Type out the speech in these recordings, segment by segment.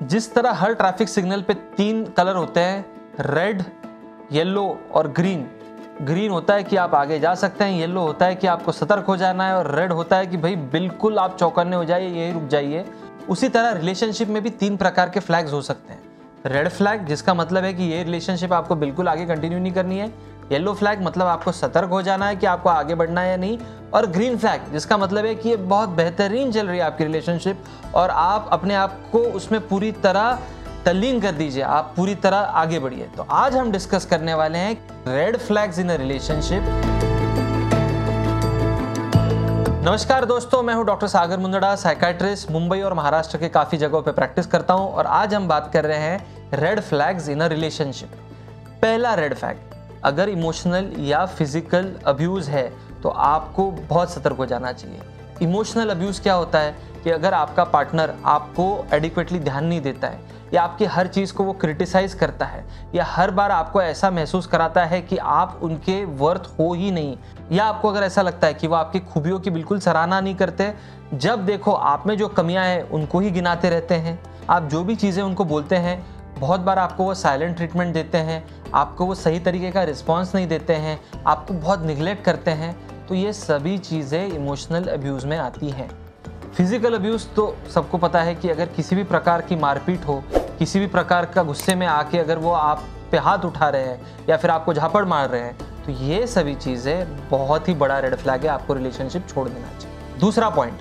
जिस तरह हर traffic signal पे 3 कलर होते हैं, रेड, येलो और ग्रीन। ग्रीन होता है कि आप आगे जा सकते हैं, येलो होता है कि आपको सतर्क हो जाना है और रेड होता है कि भाई बिल्कुल आप चौकन्ने हो जाइए, यहीं रुक जाइए। उसी तरह रिलेशनशिप में भी 3 प्रकार के फ्लैग्स हो सकते हैं। रेड फ्लैग जिसका मतलब है कि ये रिलेशनशिप आपको बिल्कुल आगे कंटिन्यू नहीं करनी है। येलो फ्लैग मतलब आपको सतर्क हो जाना है कि आपको आगे बढ़ना है या नहीं। और ग्रीन फ्लैग जिसका मतलब है कि ये बहुत बेहतरीन चल रही है आपकी रिलेशनशिप और आप अपने आप को उसमें पूरी तरह तल्लीन कर दीजिए, आप पूरी तरह आगे बढ़िए। तो आज हम डिस्कस करने वाले हैं red flags in a relationship. नमस्कार दोस्तों, मैं हूं डॉक्टर सागर मुंदड़ा, साइकाट्रिस्ट, मुंबई और महाराष्ट्र के काफ़ी जगहों पे प्रैक्टिस करता हूं और आज हम बात कर रहे हैं red flags in a relationship. पहला रेड फ्लैग, अगर इमोशनल या फिजिकल अब्यूज़ है तो आपको बहुत सतर्क हो जाना चाहिए। इमोशनल अब्यूज़ क्या होता है कि अगर आपका पार्टनर आपको एडिक्वेटली ध्यान नहीं देता है या आपकी हर चीज़ को वो क्रिटिसाइज़ करता है या हर बार आपको ऐसा महसूस कराता है कि आप उनके वर्थ हो ही नहीं, या आपको अगर ऐसा लगता है कि वो आपकी खूबियों की बिल्कुल सराहना नहीं करते, जब देखो आप में जो कमियां हैं उनको ही गिनाते रहते हैं, आप जो भी चीज़ें उनको बोलते हैं बहुत बार आपको वो साइलेंट ट्रीटमेंट देते हैं, आपको वो सही तरीके का रिस्पॉन्स नहीं देते हैं, आपको बहुत निगलेक्ट करते हैं, तो ये सभी चीज़ें इमोशनल अब्यूज़ में आती हैं। फिजिकल अब्यूज़ तो सबको पता है कि अगर किसी भी प्रकार की मारपीट हो, किसी भी प्रकार का गुस्से में आके अगर वो आप पे हाथ उठा रहे हैं या फिर आपको झापड़ मार रहे हैं, तो ये सभी चीज़ें बहुत ही बड़ा रेड फ्लैग है, आपको रिलेशनशिप छोड़ देना चाहिए। दूसरा पॉइंट,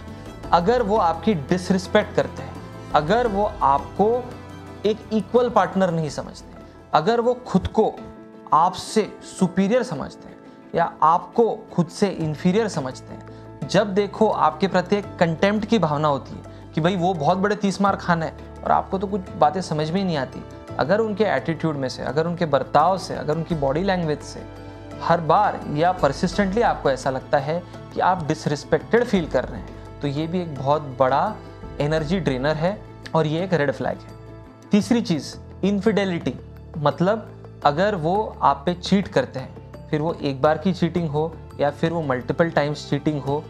अगर वो आपकी डिसरिस्पेक्ट करते हैं, अगर वो आपको एक इक्वल पार्टनर नहीं समझते, अगर वो खुद को आपसे सुपीरियर समझते हैं या आपको खुद से इंफीरियर समझते हैं, जब देखो आपके प्रति एक कंटेम्प्ट की भावना होती है कि भाई वो बहुत बड़े 30 मार खाना है और आपको तो कुछ बातें समझ में ही नहीं आती, अगर उनके एटीट्यूड में से, अगर उनके बर्ताव से, अगर उनकी बॉडी लैंग्वेज से हर बार या परसिस्टेंटली आपको ऐसा लगता है कि आप डिसरिस्पेक्टेड फील कर रहे हैं, तो ये भी एक बहुत बड़ा एनर्जी ड्रेनर है और ये एक रेड फ्लैग है। तीसरी चीज़, इनफिडेलिटी, मतलब अगर वो आप पे चीट करते हैं, फिर वो एक बार की चीटिंग हो या फिर वो मल्टीपल टाइम्स चीटिंग हो,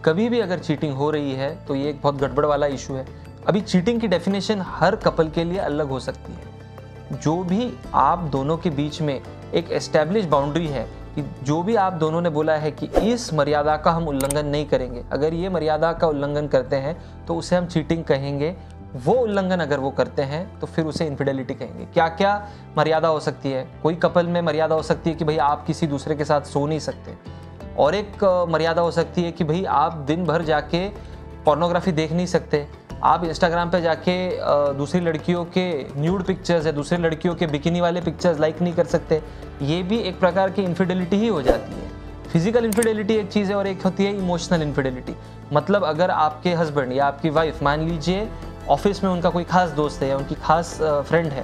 कभी भी अगर चीटिंग हो रही है तो ये एक बहुत गड़बड़ वाला इशू है। अभी चीटिंग की डेफिनेशन हर कपल के लिए अलग हो सकती है। जो भी आप दोनों के बीच में एक एस्टैब्लिश बाउंड्री है कि जो भी आप दोनों ने बोला है कि इस मर्यादा का हम उल्लंघन नहीं करेंगे, अगर ये मर्यादा का उल्लंघन करते हैं तो उसे हम चीटिंग कहेंगे, वो उल्लंघन अगर वो करते हैं तो फिर उसे इनफिडेलिटी कहेंगे। क्या क्या मर्यादा हो सकती है? कोई कपल में मर्यादा हो सकती है कि भाई आप किसी दूसरे के साथ सो नहीं सकते, और एक मर्यादा हो सकती है कि भाई आप दिन भर जाके पोर्नोग्राफी देख नहीं सकते, आप इंस्टाग्राम पे जाके दूसरी लड़कियों के न्यूड पिक्चर्स या दूसरी लड़कियों के बिकिनी वाले पिक्चर्स लाइक नहीं कर सकते। ये भी एक प्रकार की इनफिडेलिटी ही हो जाती है। फिजिकल इनफिडेलिटी एक चीज़ है और एक होती है इमोशनल इनफिडेलिटी। मतलब अगर आपके हस्बैंड या आपकी वाइफ, मान लीजिए ऑफिस में उनका कोई खास दोस्त है या उनकी खास फ्रेंड है,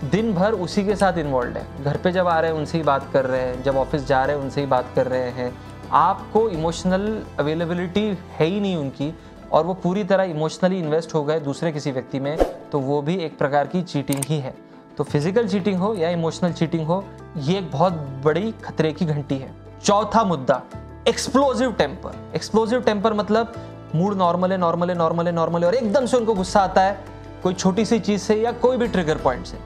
दिन भर उसी के साथ इन्वॉल्व है, घर पे जब आ रहे हैं उनसे ही बात कर रहे हैं, जब ऑफिस जा रहे हैं उनसे ही बात कर रहे हैं, आपको इमोशनल अवेलेबिलिटी है ही नहीं उनकी और वो पूरी तरह इमोशनली इन्वेस्ट हो गए दूसरे किसी व्यक्ति में, तो वो भी एक प्रकार की चीटिंग ही है। तो फिजिकल चीटिंग हो या इमोशनल चीटिंग हो, ये एक बहुत बड़ी खतरे की घंटी है। चौथा मुद्दा, एक्सप्लोजिव टेम्पर। एक्सप्लोजिव टेम्पर मतलब मूड नॉर्मल है, नॉर्मल है, नॉर्मल है, नॉर्मल है और एकदम से उनको गुस्सा आता है कोई छोटी सी चीज़ से या कोई भी ट्रिगर पॉइंट से।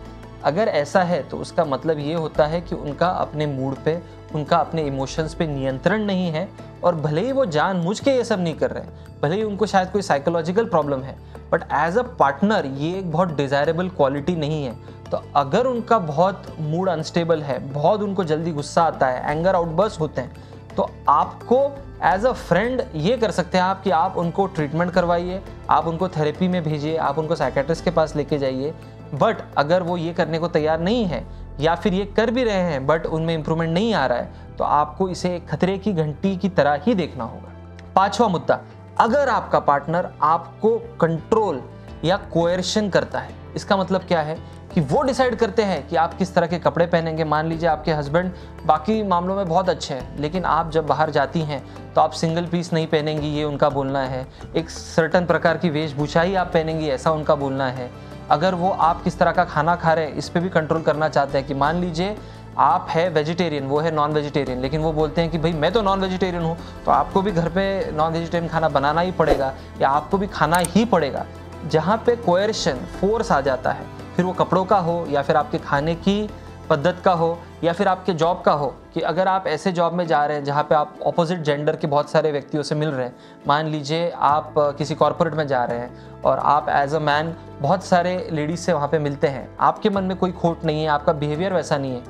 अगर ऐसा है तो उसका मतलब ये होता है कि उनका अपने मूड पे, उनका अपने इमोशंस पे नियंत्रण नहीं है और भले ही वो जानबूझ के ये सब नहीं कर रहे हैं, भले ही उनको शायद कोई साइकोलॉजिकल प्रॉब्लम है, बट एज अ पार्टनर ये एक बहुत डिज़ायरेबल क्वालिटी नहीं है। तो अगर उनका बहुत मूड अनस्टेबल है, बहुत उनको जल्दी गुस्सा आता है, एंगर आउटबर्स्ट होते हैं, तो आपको एज अ फ्रेंड ये कर सकते हैं आप कि आप उनको ट्रीटमेंट करवाइए, आप उनको थेरेपी में भेजिए, आप उनको साइकेट्रिस्ट के पास लेके जाइए। बट अगर वो ये करने को तैयार नहीं है या फिर ये कर भी रहे हैं बट उनमें इंप्रूवमेंट नहीं आ रहा है, तो आपको इसे खतरे की घंटी की तरह ही देखना होगा। पांचवा मुद्दा, अगर आपका पार्टनर आपको कंट्रोल या कोएर्शन करता है, इसका मतलब क्या है कि वो डिसाइड करते हैं कि आप किस तरह के कपड़े पहनेंगे। मान लीजिए आपके हस्बैंड बाकी मामलों में बहुत अच्छे हैं, लेकिन आप जब बाहर जाती हैं तो आप सिंगल पीस नहीं पहनेंगी, ये उनका बोलना है। एक सर्टन प्रकार की वेशभूषा ही आप पहनेंगी, ऐसा उनका बोलना है। अगर वो आप किस तरह का खाना खा रहे हैं इस पर भी कंट्रोल करना चाहते हैं कि मान लीजिए आप है वेजिटेरियन, वो है नॉन वेजिटेरियन, लेकिन वो बोलते हैं कि भाई मैं तो नॉन वेजिटेरियन हूँ, तो आपको भी घर पे नॉन वेजिटेरियन खाना बनाना ही पड़ेगा या आपको भी खाना ही पड़ेगा। जहाँ पे कोएर्शन, फोर्स आ जाता है, फिर वो कपड़ों का हो या फिर आपके खाने की पद्धत का हो या फिर आपके जॉब का हो, कि अगर आप ऐसे जॉब में जा रहे हैं जहाँ पे आप ऑपोजिट जेंडर के बहुत सारे व्यक्तियों से मिल रहे हैं, मान लीजिए आप किसी कॉर्पोरेट में जा रहे हैं और आप एज अ मैन बहुत सारे लेडीज से वहाँ पे मिलते हैं, आपके मन में कोई खोट नहीं है, आपका बिहेवियर वैसा नहीं है,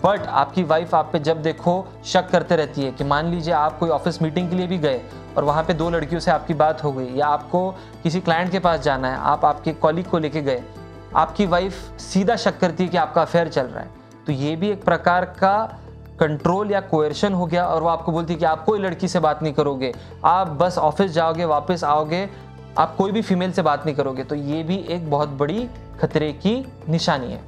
बट आपकी वाइफ आप पे जब देखो शक करते रहती है कि मान लीजिए आप कोई ऑफिस मीटिंग के लिए भी गए और वहाँ पे 2 लड़कियों से आपकी बात हो गई, या आपको किसी क्लाइंट के पास जाना है, आप आपके कॉलीग को लेके गए, आपकी वाइफ सीधा शक करती है कि आपका अफेयर चल रहा है, तो ये भी एक प्रकार का कंट्रोल या कोएर्शन हो गया। और वो आपको बोलती है कि आप कोई लड़की से बात नहीं करोगे, आप बस ऑफिस जाओगे, वापस आओगे, आप कोई भी फीमेल से बात नहीं करोगे, तो ये भी एक बहुत बड़ी खतरे की निशानी है।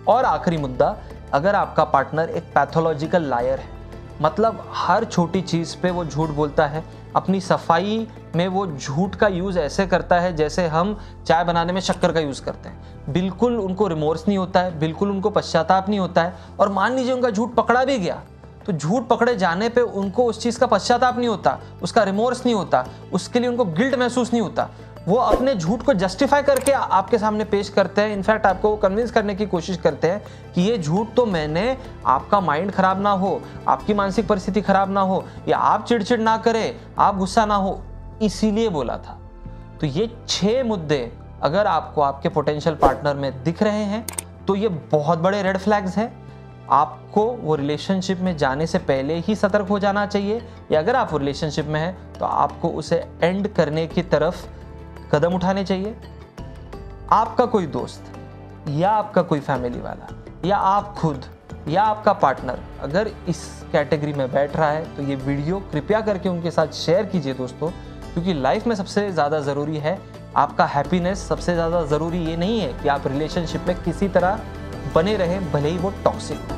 और आखिरी मुद्दा, अगर आपका पार्टनर एक पैथोलॉजिकल लायर है, मतलब हर छोटी चीज़ पे वो झूठ बोलता है, अपनी सफाई में वो झूठ का यूज़ ऐसे करता है जैसे हम चाय बनाने में शक्कर का यूज़ करते हैं, बिल्कुल उनको रिमोर्स नहीं होता है, बिल्कुल उनको पश्चाताप नहीं होता है, और मान लीजिए उनका झूठ पकड़ा भी गया तो झूठ पकड़े जाने पे उनको उस चीज़ का पश्चाताप नहीं होता, उसका रिमोर्स नहीं होता, उसके लिए उनको गिल्ट महसूस नहीं होता, वो अपने झूठ को जस्टिफाई करके आपके सामने पेश करते हैं, इनफैक्ट आपको कन्विंस करने की कोशिश करते हैं कि ये झूठ तो मैंने आपका माइंड खराब ना हो, आपकी मानसिक परिस्थिति खराब ना हो, या आप चिड़चिड़ ना करें, आप गुस्सा ना हो, इसीलिए बोला था। तो ये 6 मुद्दे अगर आपको आपके पोटेंशियल पार्टनर में दिख रहे हैं तो ये बहुत बड़े रेड फ्लैग्स हैं। आपको वो रिलेशनशिप में जाने से पहले ही सतर्क हो जाना चाहिए, या अगर आप वो रिलेशनशिप में हैं तो आपको उसे एंड करने की तरफ कदम उठाने चाहिए। आपका कोई दोस्त या आपका कोई फैमिली वाला या आप खुद या आपका पार्टनर अगर इस कैटेगरी में बैठ रहा है तो ये वीडियो कृपया करके उनके साथ शेयर कीजिए दोस्तों, क्योंकि लाइफ में सबसे ज़्यादा ज़रूरी है आपका हैप्पीनेस। सबसे ज़्यादा ज़रूरी ये नहीं है कि आप रिलेशनशिप में किसी तरह बने रहें, भले ही वो टॉक्सिक हो।